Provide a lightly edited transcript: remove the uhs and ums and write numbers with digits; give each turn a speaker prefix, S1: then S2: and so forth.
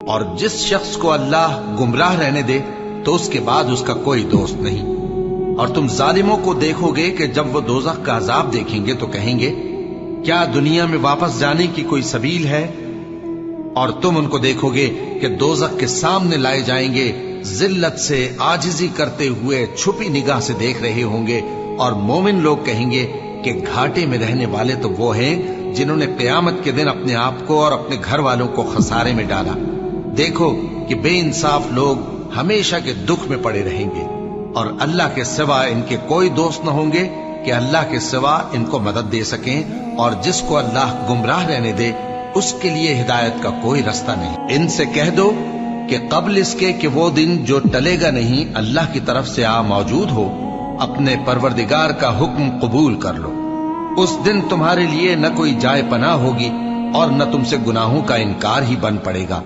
S1: اور جس شخص کو اللہ گمراہ رہنے دے تو اس کے بعد اس کا کوئی دوست نہیں۔ اور تم ظالموں کو دیکھو گے کہ جب وہ دوزخ کا عذاب دیکھیں گے تو کہیں گے کیا دنیا میں واپس جانے کی کوئی سبیل ہے؟ اور تم ان کو دیکھو گے کہ دوزخ کے سامنے لائے جائیں گے، ذلت سے عاجزی کرتے ہوئے چھپی نگاہ سے دیکھ رہے ہوں گے، اور مومن لوگ کہیں گے کہ گھاٹے میں رہنے والے تو وہ ہیں جنہوں نے قیامت کے دن اپنے آپ کو اور اپنے گھر والوں کو خسارے میں ڈالا۔ دیکھو کہ بے انصاف لوگ ہمیشہ کے دکھ میں پڑے رہیں گے، اور اللہ کے سوا ان کے کوئی دوست نہ ہوں گے کہ اللہ کے سوا ان کو مدد دے سکیں، اور جس کو اللہ گمراہ رہنے دے اس کے لیے ہدایت کا کوئی رستہ نہیں۔ ان سے کہہ دو کہ قبل اس کے کہ وہ دن جو ٹلے گا نہیں اللہ کی طرف سے آ موجود ہو، اپنے پروردگار کا حکم قبول کر لو۔ اس دن تمہارے لیے نہ کوئی جائے پناہ ہوگی اور نہ تم سے گناہوں کا انکار ہی بن پڑے گا۔